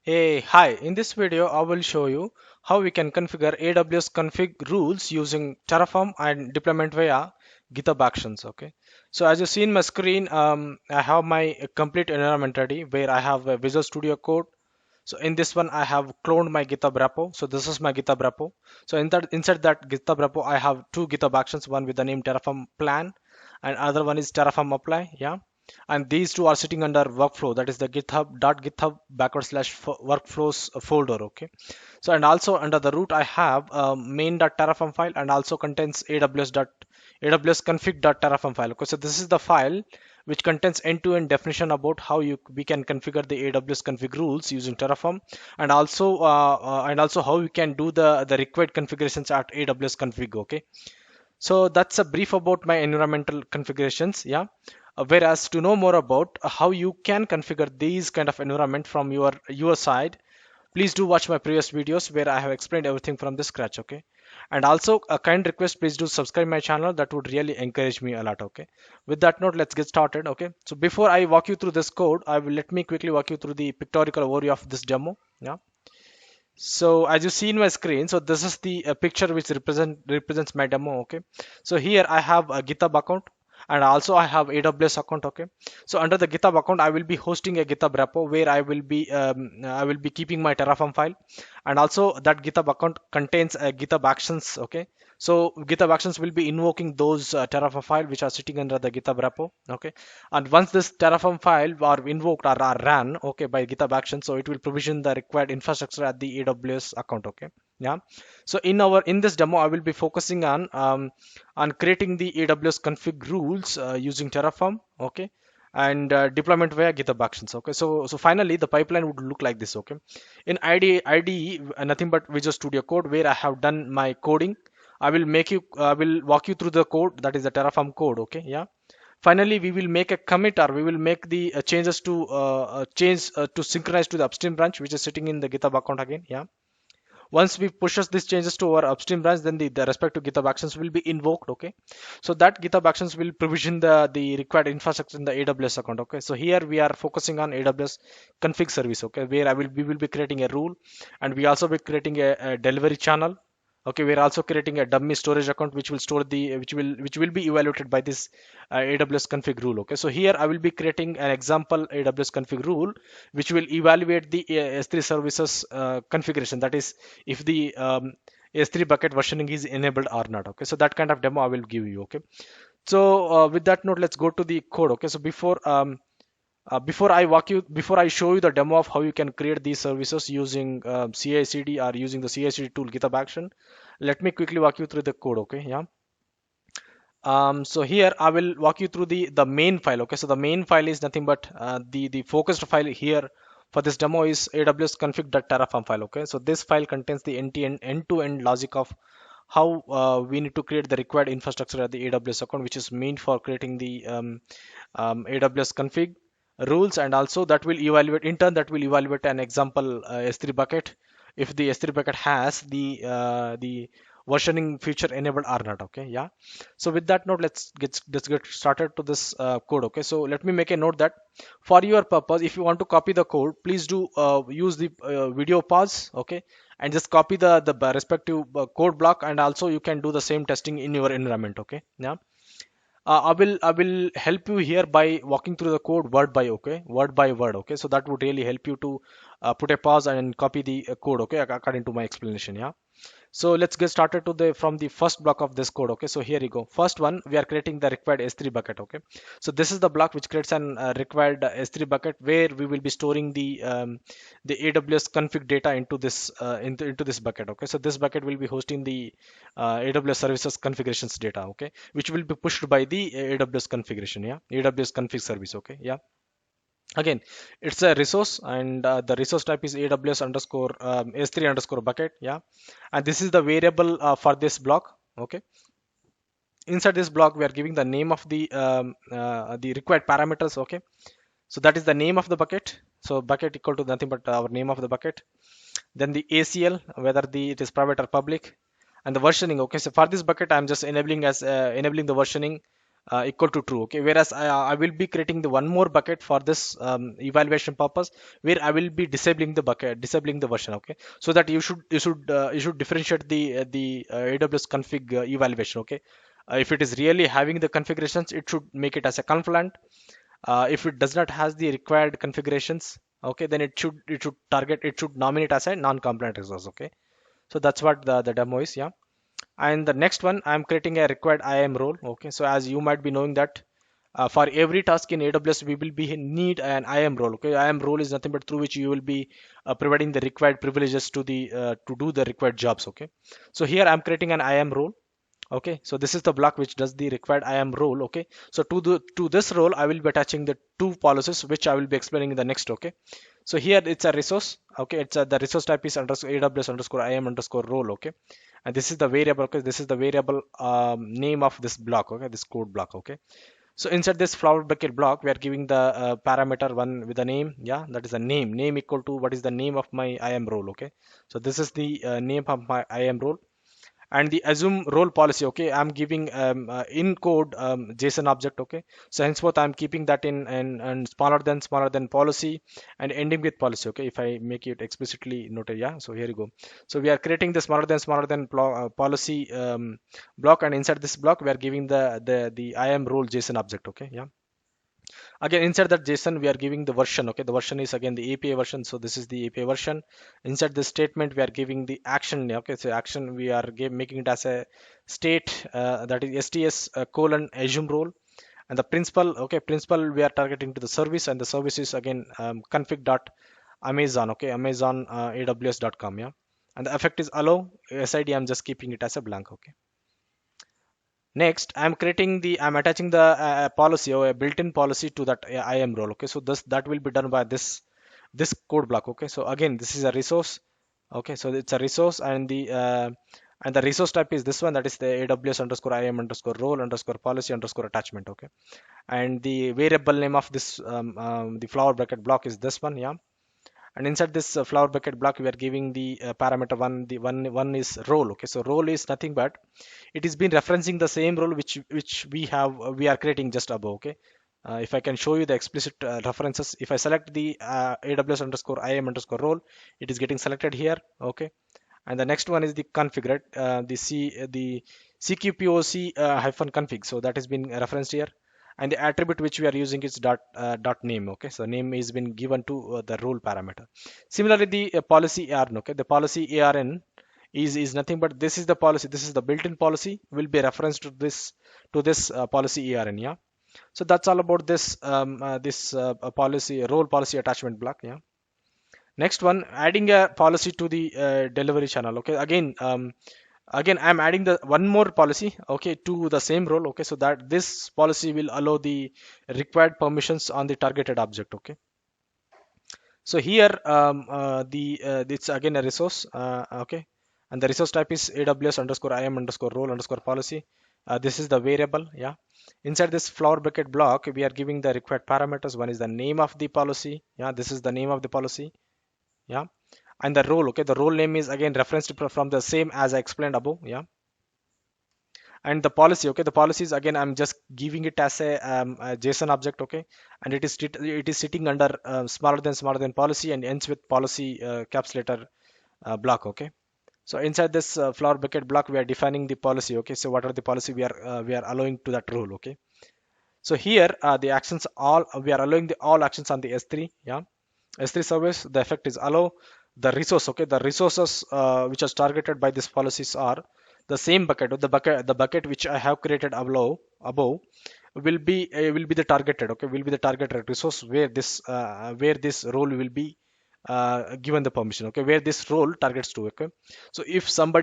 Hey, hi. In this video, I will show you how we can configure AWS config rules using Terraform and deployment via GitHub Actions. Okay. So as you see in my screen, I have my complete environment ready where I have a Visual Studio Code. So in this one, I have cloned my GitHub repo. So this is my GitHub repo. So inside that GitHub repo, I have two GitHub actions, one with the name Terraform plan and other one is Terraform apply. Yeah, and these two are sitting under workflow, that is the github.github workflows folder. Okay, so and also under the root I have main.terraform file and also contains aws config.terraform file. Okay, so this is the file which contains end-to-end definition about how we can configure the aws config rules using Terraform, and also how we can do the required configurations at aws config. Okay, so that's a brief about my environmental configurations. Yeah. Whereas to know more about how you can configure these kind of environment from your side, please do watch my previous videos where I have explained everything from the scratch. Okay. And also a kind request, please do subscribe my channel. That would really encourage me a lot. Okay. With that note, let's get started. Okay. So before I walk you through this code, let me quickly walk you through the pictorial overview of this demo. Yeah. So as you see in my screen, so this is the picture which represents my demo. Okay, so here I have a GitHub account and also I have AWS account. Okay, so under the GitHub account I will be hosting a GitHub repo where I will be keeping my Terraform file, and also that GitHub account contains GitHub actions. Okay, so GitHub actions will be invoking those Terraform file which are sitting under the GitHub repo. Okay, and once this Terraform file are invoked or are ran, okay, by GitHub actions, so it will provision the required infrastructure at the AWS account. Okay, yeah. So in this demo I will be focusing on creating the AWS config rules using Terraform. Okay, and deployment via GitHub actions. Okay, so finally the pipeline would look like this. Okay, in IDE nothing but Visual Studio Code where I have done my coding. I will walk you through the code, that is the Terraform code. Okay, yeah. Finally, we will make a commit, or we will make the changes to synchronize to the upstream branch, which is sitting in the GitHub account again. Yeah. Once we pushes these changes to our upstream branch, then the respective GitHub actions will be invoked. Okay. So that GitHub actions will provision the required infrastructure in the AWS account. Okay. So here we are focusing on AWS config service. Okay. Where we will be creating a rule, and we also be creating a delivery channel. Okay, we're also creating a dummy storage account which will store the which will be evaluated by this AWS config rule. Okay, so here I will be creating an example AWS config rule which will evaluate the S3 services configuration. That is, if the S3 bucket versioning is enabled or not. Okay, so that kind of demo I will give you. Okay, so with that note, let's go to the code. Okay, so before I show you the demo of how you can create these services using CICD or using the CICD tool GitHub Action, let me quickly walk you through the code. Okay, yeah. So here I will walk you through the main file. Okay, so the main file is nothing but the focused file here for this demo is aws config.terraform file. Okay, so this file contains the end-to-end logic of how we need to create the required infrastructure at the AWS account, which is meant for creating the AWS config rules, and also that will evaluate in turn that will evaluate an example S3 bucket if the S3 bucket has the versioning feature enabled or not. Okay, yeah. So with that note, let's get started to this code. Okay, so let me make a note that for your purpose, if you want to copy the code, please do use the video pause. Okay, and just copy the respective code block, and also you can do the same testing in your environment. Okay, yeah. I will help you here by walking through the code word by word. Okay, so that would really help you to put a pause and copy the code. Okay, according to my explanation. Yeah. So let's get started to the from the first block of this code. Okay, so here you go. First one, we are creating the required S3 bucket. Okay, so this is the block which creates an required S3 bucket where we will be storing the AWS config data into into this bucket. Okay, so this bucket will be hosting the AWS services configurations data. Okay, which will be pushed by the AWS configuration. Yeah, AWS config service. Okay, yeah. Again, it's a resource, and the resource type is aws underscore s3 underscore bucket. Yeah, and this is the variable for this block. Okay, inside this block we are giving the name of the required parameters. Okay, so that is the name of the bucket. So bucket equal to nothing but our name of the bucket, then the ACL, whether it is private or public, and the versioning. Okay, so for this bucket I'm just enabling the versioning equal to true. Okay, whereas I will be creating the one more bucket for this evaluation purpose, where I will be disabling the bucket, disabling the version. Okay, so that you should differentiate the AWS config evaluation. Okay, if it is really having the configurations, it should make it as a confluent. If it does not has the required configurations, okay, then it should nominate as a non-compliant resource. Okay, so that's what the demo is. Yeah. And the next one, I'm creating a required IAM role. Okay, so as you might be knowing that for every task in AWS, we will be need an IAM role. Okay, IAM role is nothing but through which you will be providing the required privileges to do the required jobs. Okay, so here I'm creating an IAM role. Okay, so this is the block which does the required IAM role. Okay, so to this role, I will be attaching the two policies which I will be explaining in the next. Okay, so here it's a resource. Okay, the resource type is underscore AWS underscore IAM underscore role. Okay, and this is the variable. Okay, this is the variable name of this block. Okay, this code block. Okay, so inside this flower bucket block, we are giving the parameter one with a name. Yeah, that is a name equal to what is the name of my IAM role. Okay, so this is the name of my IAM role. And the assume role policy, okay, I'm giving in code JSON object. Okay, so henceforth I'm keeping that in and smaller than policy and ending with policy. Okay, if I make it explicitly noted. Yeah, so here you go. So we are creating the smaller than policy block, and inside this block we are giving the IAM role JSON object. Okay, yeah. Again, inside that JSON, we are giving the version. Okay, the version is again the API version. So this is the API version. Inside this statement, we are giving the action. Okay, so action we are making it as a state, that is STS colon assume role. And the principal, okay, principal we are targeting to the service, and the service is again config dot Amazon. Okay, Amazon AWS.com. Yeah, and the effect is allow. SID I'm just keeping it as a blank. Okay. Next, I'm attaching the policy or a built-in policy to that IAM role. Okay, so that will be done by this code block. Okay, so again, this is a resource. Okay, so it's a resource, and the resource type is this one, that is the AWS underscore IAM underscore role underscore policy underscore attachment. Okay, and the variable name of this the flower bracket block is this one. Yeah, and inside this flower bucket block, we are giving the parameter one. The one is role. Okay, so role is nothing but it is been referencing the same role which we are creating just above. Okay, if I can show you the explicit references, if I select the AWS underscore IAM underscore role, it is getting selected here. Okay, and the next one is the configure, the CQPOC hyphen config, so that has been referenced here. And the attribute which we are using is dot name. Okay, so name is been given to the role parameter. Similarly, the policy ARN. Okay, the policy ARN is nothing but this is the policy, this is the built-in policy, will be referenced to this policy ARN. Yeah, so that's all about this policy role policy attachment block. Yeah. Next one, adding a policy to the delivery channel. Okay, again I'm adding the one more policy, okay, to the same role. Okay, so that this policy will allow the required permissions on the targeted object. Okay, so here the it's again a resource. Okay, and the resource type is AWS underscore IAM underscore role underscore policy. This is the variable. Yeah, inside this flower bucket block, we are giving the required parameters. One is the name of the policy. Yeah, this is the name of the policy. Yeah, and the role. Okay, the role name is again referenced from the same as I explained above. Yeah, and the policy. Okay, the policy is again I'm just giving it as a JSON object. Okay, and it is sitting under smaller than policy and ends with policy caps letter block. Okay, so inside this flower bucket block, we are defining the policy. Okay, so what are the policy we are allowing to that role. Okay, so here the actions all we are allowing the all actions on the S3. Yeah, S3 service, the effect is allow the resource. Okay, the resources which are targeted by these policies are the same bucket, or the bucket which I have created above will be the targeted. Okay, will be the targeted resource where this role will be given the permission. Okay, where this role targets to. Okay, so if some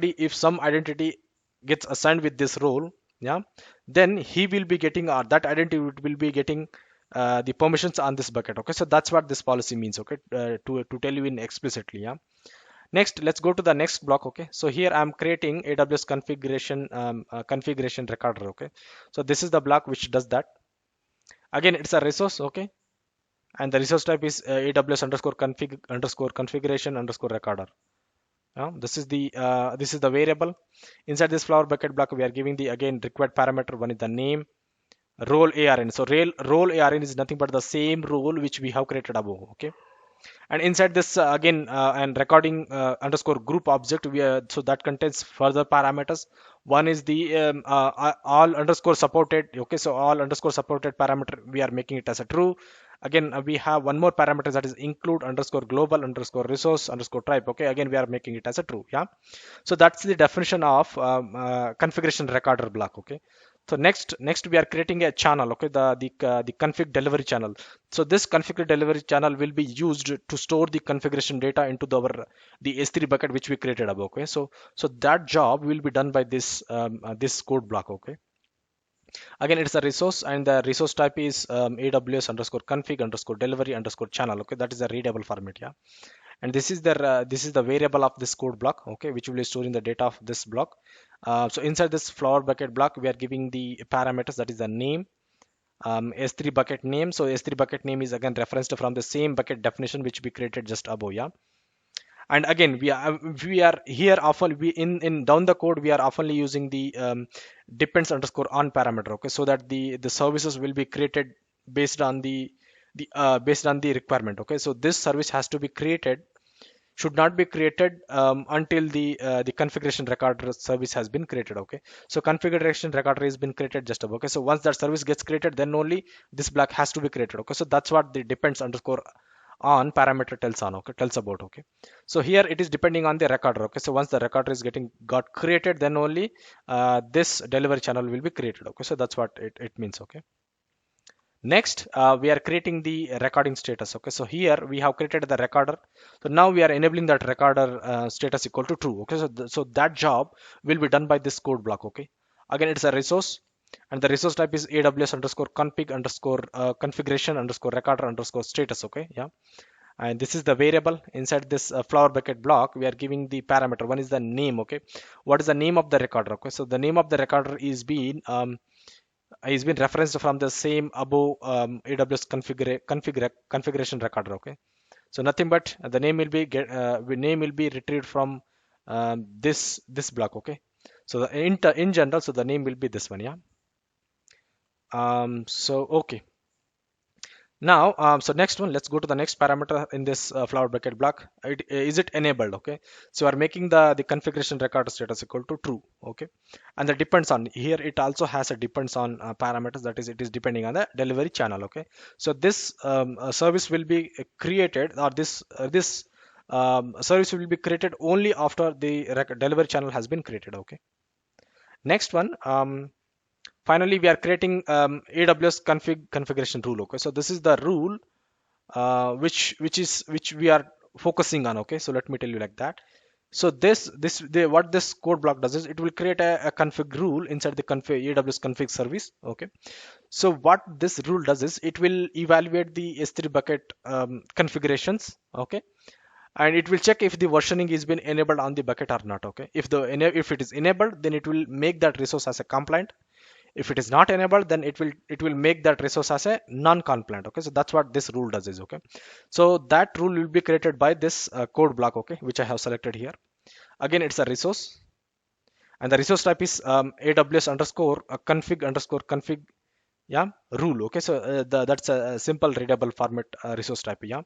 identity gets assigned with this role, yeah, then he will be getting, or that identity will be getting the permissions on this bucket. Okay, so that's what this policy means. Okay, to tell you in explicitly. Yeah, next let's go to the next block. Okay, so here I'm creating AWS configuration recorder. Okay, so this is the block which does that. Again, it's a resource. Okay, and the resource type is AWS underscore config underscore configuration underscore recorder. This is the variable. Inside this flower bucket block, we are giving the again required parameter. One is the name. role ARN. So role ARN is nothing but the same role which we have created above. Okay. And inside this again and recording underscore group object, so that contains further parameters. One is the all underscore supported. Okay, so all underscore supported parameter, we are making it as a true. Again, we have one more parameter, that is include underscore global underscore resource underscore type. Okay, again we are making it as a true. Yeah, so that's the definition of configuration recorder block. Okay, so next we are creating a channel. Okay, the config delivery channel. So this config delivery channel will be used to store the configuration data into the S3 bucket which we created above. Okay, so that job will be done by this code block. Okay, again it's a resource, and the resource type is AWS underscore config underscore delivery underscore channel. Okay, that is a readable format. Yeah, and this is the variable of this code block. Okay, which will be storing the data of this block. So inside this flower bucket block, we are giving the parameters, that is the name, S3 bucket name. So S3 bucket name is again referenced from the same bucket definition which we created just above. Yeah, and again we are here often, we in down the code we are oftenly using the depends underscore on parameter. Okay, so that the services will be created based on based on the requirement. Okay, so this service has to be created, should not be created until the configuration recorder service has been created. Okay, so configuration recorder has been created just above. Okay, so once that service gets created, then only this block has to be created. Okay, so that's what the depends underscore on parameter tells on. Okay, tells about. Okay, so here it is depending on the recorder. Okay, so once the recorder is got created, then only this delivery channel will be created. Okay, so that's what it means. Okay, next we are creating the recording status. Okay, so here we have created the recorder. So now we are enabling that recorder status equal to true. Okay, so so that job will be done by this code block. Okay, again it's a resource, and the resource type is AWS underscore config underscore configuration underscore recorder underscore status. Okay, yeah, and this is the variable inside this flower bucket block. We are giving the parameter. One is the name. Okay, what is the name of the recorder? Okay, so the name of the recorder is been referenced from the same above AWS configuration recorder. Okay, so nothing but the name will be name will be retrieved from this block. Okay, so in general, so the name will be this one. Yeah, so okay, now so next one, let's go to the next parameter in this flower bucket block. Is it enabled? Okay, so we are making the configuration record status equal to true. Okay, and that depends on, here it also has a depends on parameters, that is it is depending on the delivery channel. Okay, so this service will be created, or this service will be created only after the delivery channel has been created. Okay, next one, finally we are creating AWS configuration rule. Okay, so this is the rule which we are focusing on. Okay, so let me tell you like that. So what this code block does is it will create a config rule inside the AWS config service. Okay, so what this rule does is it will evaluate the S3 bucket configurations. Okay, and it will check if the versioning is been enabled on the bucket or not. Okay, if it is enabled, then it will make that resource as a compliant. If it is not enabled, then it will make that resource as a non-compliant. Okay, so that's what this rule does is. Okay, so that rule will be created by this code block. Okay, which I have selected here. Again it's a resource, and the resource type is AWS underscore config underscore config, yeah, rule. Okay, so that's a simple readable format resource type. Yeah,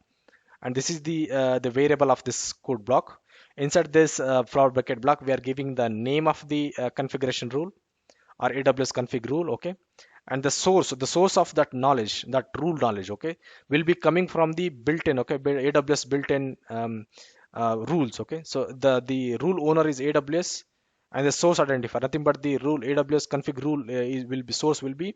and this is the variable of this code block. Inside this flower bucket block, we are giving the name of the configuration rule, or AWS config rule. Okay, and the source of that knowledge, that rule knowledge, okay, will be coming from the built-in, okay, AWS built-in rules. Okay, so the rule owner is AWS, and the source identifier, nothing but the rule AWS config rule will be source will be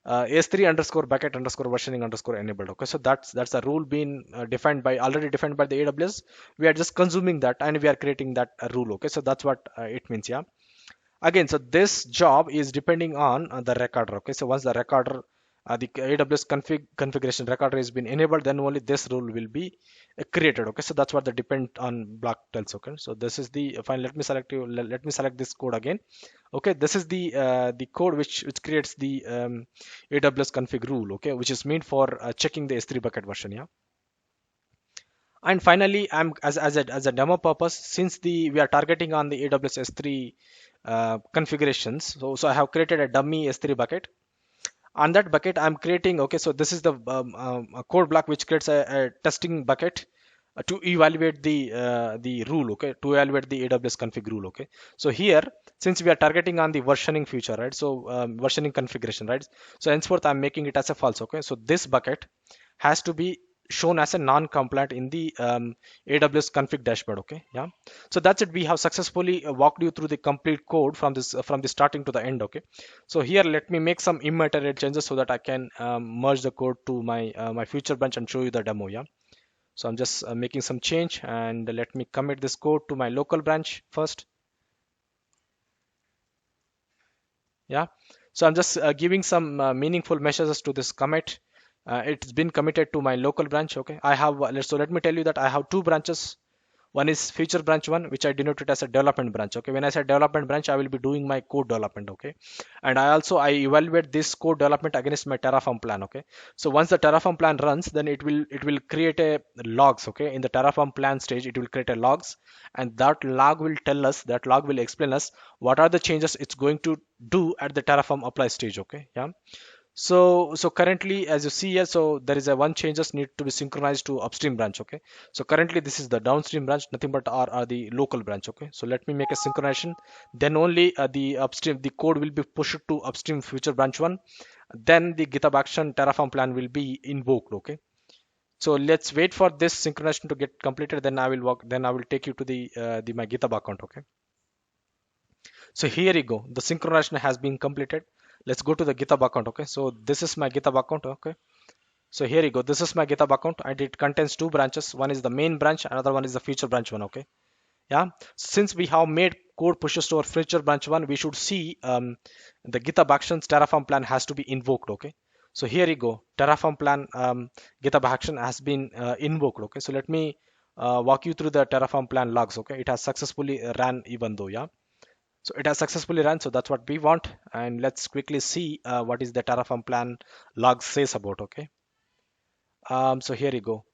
S3 underscore bucket underscore versioning underscore enabled. Okay, so that's a rule being already defined by the AWS. We are just consuming that, and we are creating that rule. Okay, so that's what it means. Yeah, again, so this job is depending on the recorder. Okay, so once the recorder the AWS configuration recorder has been enabled, then only this rule will be created. Okay, so that's what the depend on block tells. Okay, so this is the fine. Let me select this code again. Okay, this is the code which creates the AWS config rule. Okay, which is meant for checking the S3 bucket version. Yeah, and finally, I'm as a demo purpose, since we are targeting on the AWS S3 configurations. So I have created a dummy S3 bucket. On that bucket I'm creating, okay, so this is the a code block which creates a testing bucket to evaluate the rule, okay, to evaluate the AWS config rule, okay. So here, since we are targeting on the versioning feature, right, so versioning configuration, right, so henceforth I'm making it as a false, okay. So this bucket has to be shown as a non-compliant in the AWS config dashboard, okay. Yeah, so that's it. We have successfully walked you through the complete code from the starting to the end, okay. So here let me make some immaterial changes so that I can merge the code to my future branch and show you the demo. Yeah, so I'm just making some change, and let me commit this code to my local branch first. Yeah, so I'm just giving some meaningful messages to this commit. It's been committed to my local branch, okay. I have so let me tell you that I have two branches. One is feature branch one, which I denoted as a development branch, okay. When I say development branch, I will be doing my code development, okay. And I evaluate this code development against my Terraform plan, okay. So once the Terraform plan runs, then it will create a logs, okay. In the Terraform plan stage, it will create a logs, and that log will explain us what are the changes it's going to do at the Terraform apply stage, okay. Yeah, so currently, as you see here, so there is a one changes need to be synchronized to upstream branch, okay. So currently this is the downstream branch, nothing but are the local branch, okay. So let me make a synchronization, then only the upstream the code will be pushed to upstream future branch one, then the GitHub action Terraform plan will be invoked, okay. So let's wait for this synchronization to get completed, then I will take you to the my GitHub account, okay. So here you go, the synchronization has been completed. Let's go to the GitHub account, okay. So this is my GitHub account, okay. So here you go. This is my GitHub account, and it contains two branches. One is the main branch, another one is the feature branch one. Okay. Yeah. Since we have made code pushes to our feature branch one, we should see the GitHub Actions Terraform plan has to be invoked. Okay. So here you go. Terraform plan GitHub action has been invoked. Okay. So let me walk you through the Terraform plan logs. Okay. It has successfully ran even though. Yeah. So it has successfully run. So that's what we want. And let's quickly see what is the Terraform plan log says about. Okay. So here you go.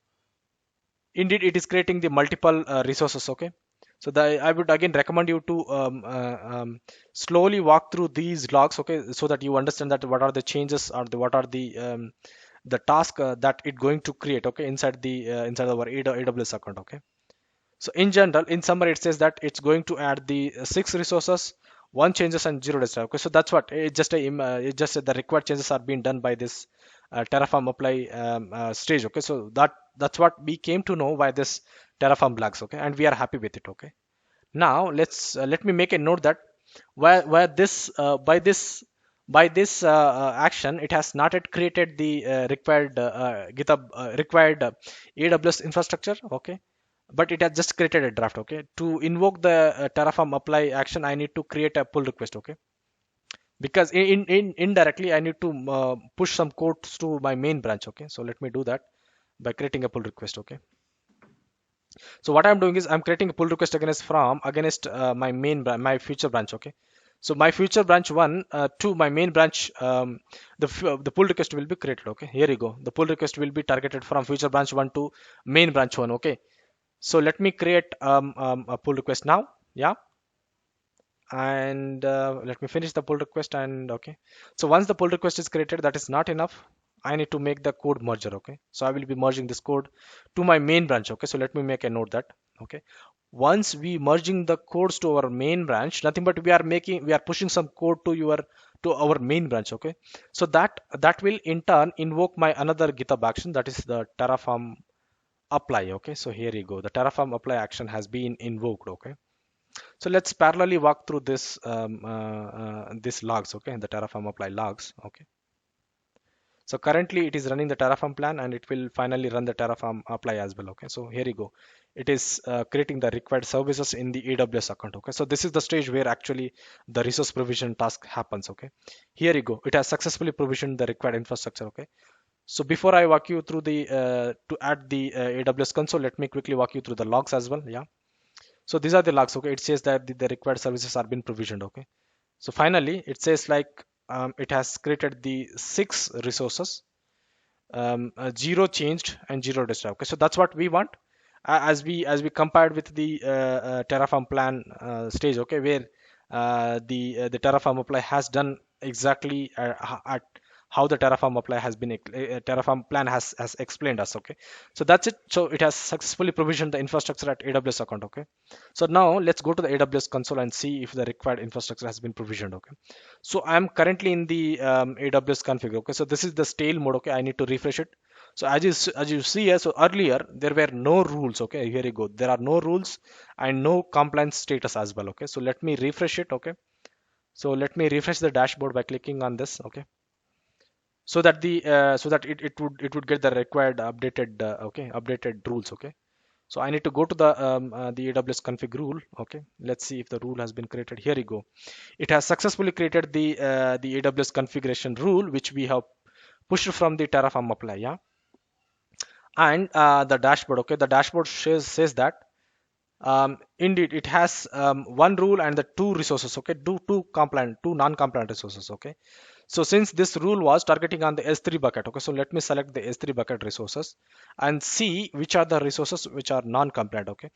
Indeed, it is creating the multiple resources, okay. So I would again recommend you to slowly walk through these logs, okay, so that you understand that what are the changes or what are the task that it going to create, okay, inside our AWS account, okay. So in general, in summary, it says that it's going to add the six resources, one changes and zero desktop. Okay, so that's what it just said the required changes are being done by this Terraform apply stage. Okay, so that's what we came to know by this Terraform logs. Okay, and we are happy with it. Okay, now let me make a note that where this by this action, it has not yet created the required GitHub required AWS infrastructure. Okay, but it has just created a draft. Okay, to invoke the Terraform apply action, I need to create a pull request. Okay, because indirectly I need to push some codes to my main branch. Okay, so let me do that by creating a pull request. Okay, so what I'm doing is I'm creating a pull request against my my future branch. Okay, so my future branch one to my main branch, the pull request will be created. Okay, here you go, the pull request will be targeted from future branch one to main branch one. Okay, so let me create a pull request now. Yeah, and let me finish the pull request. And okay, so once the pull request is created, that is not enough. I need to make the code merger. Okay, so I will be merging this code to my main branch. Okay, so let me make a note that, okay, once we merging the codes to our main branch, nothing but we are pushing some code to our main branch. Okay, so that will in turn invoke my another GitHub action, that is the Terraform apply. Okay, so here you go, the Terraform apply action has been invoked. Okay, so let's parallelly walk through this logs, okay, the Terraform apply logs. Okay, so currently it is running the Terraform plan, and it will finally run the Terraform apply as well. Okay, so here you go, it is creating the required services in the AWS account. Okay, so this is the stage where actually the resource provision task happens. Okay, here you go, it has successfully provisioned the required infrastructure. Okay, so before I walk you through the to add the AWS console, let me quickly walk you through the logs as well. Yeah, so these are the logs. Okay, it says that the required services are been provisioned. Okay, so finally it says like it has created the six resources, zero changed and zero destroyed. Okay, so that's what we want. As we compared with the Terraform plan stage, okay, where the Terraform apply has done exactly at how the Terraform apply has been Terraform plan has explained us. Okay, so that's it. So it has successfully provisioned the infrastructure at AWS account. Okay, so now let's go to the AWS console and see if the required infrastructure has been provisioned. Okay, so I'm currently in the AWS config. Okay, so this is the stale mode. Okay, I need to refresh it. So as you see here, so earlier there were no rules. Okay, here you go. There are no rules and no compliance status as well. Okay, so let me refresh it. Okay, so let me refresh the dashboard by clicking on this. Okay, so that it would get the required updated updated rules. Okay, so I need to go to the AWS config rule. Okay, let's see if the rule has been created. Here you go. It has successfully created the AWS configuration rule, which we have pushed from the Terraform apply. Yeah, and the dashboard. Okay, the dashboard says that indeed it has one rule and the two resources. Okay, two non-compliant resources. Okay, so since this rule was targeting on the S3 bucket, okay, so let me select the S3 bucket resources and see which are the resources which are non-compliant. Okay,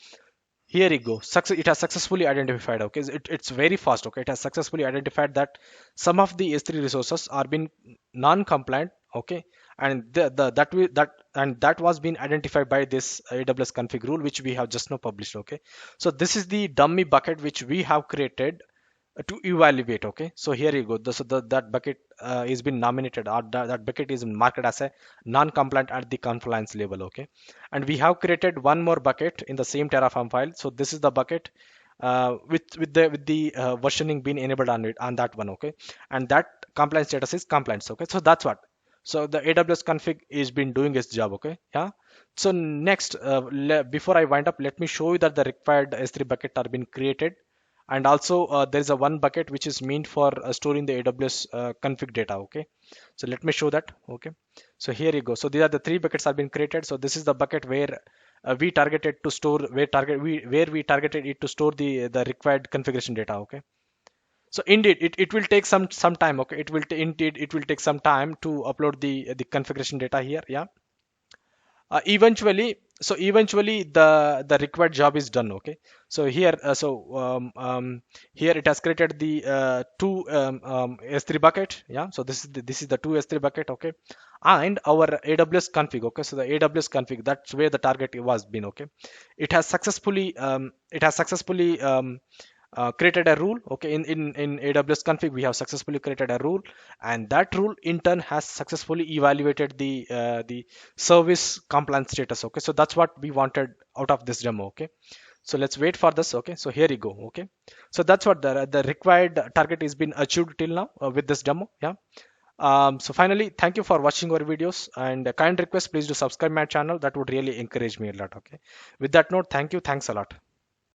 here you go. It has successfully identified. Okay, it's very fast. Okay, it has successfully identified that some of the S3 resources are being non-compliant. Okay, and that was being identified by this AWS config rule, which we have just now published. Okay, so this is the dummy bucket which we have created to evaluate. Okay, so here you go. That bucket is been nominated, or that bucket is marked as a non-compliant at the compliance level. Okay, and we have created one more bucket in the same Terraform file. So this is the bucket with the versioning being enabled on it, on that one. Okay, and that compliance status is compliance. Okay, so that's what. So the AWS config is been doing its job. Okay, yeah. So next, before I wind up, let me show you that the required S3 bucket are being created, and also there is a one bucket which is meant for storing the AWS config data. Okay, so let me show that. Okay, so here you go. So these are the three buckets have been created. So this is the bucket where we targeted to store where we targeted it to store the required configuration data. Okay, so indeed it will take some time. Okay, indeed it will take some time to upload the configuration data here. Yeah, eventually the required job is done. Okay, so here here it has created the two S3 bucket. Yeah, so this is the two S3 bucket. Okay, and our AWS config. Okay, so the AWS config, that's where the target was been. Okay, it has successfully created a rule. Okay, in AWS config we have successfully created a rule, and that rule in turn has successfully evaluated the service compliance status. Okay, so that's what we wanted out of this demo. Okay, so let's wait for this. Okay, so here you go. Okay, so that's what the required target is been achieved till now with this demo. Yeah. So finally, thank you for watching our videos, and a kind request, please do subscribe my channel. That would really encourage me a lot. Okay, with that note, thank you, thanks a lot.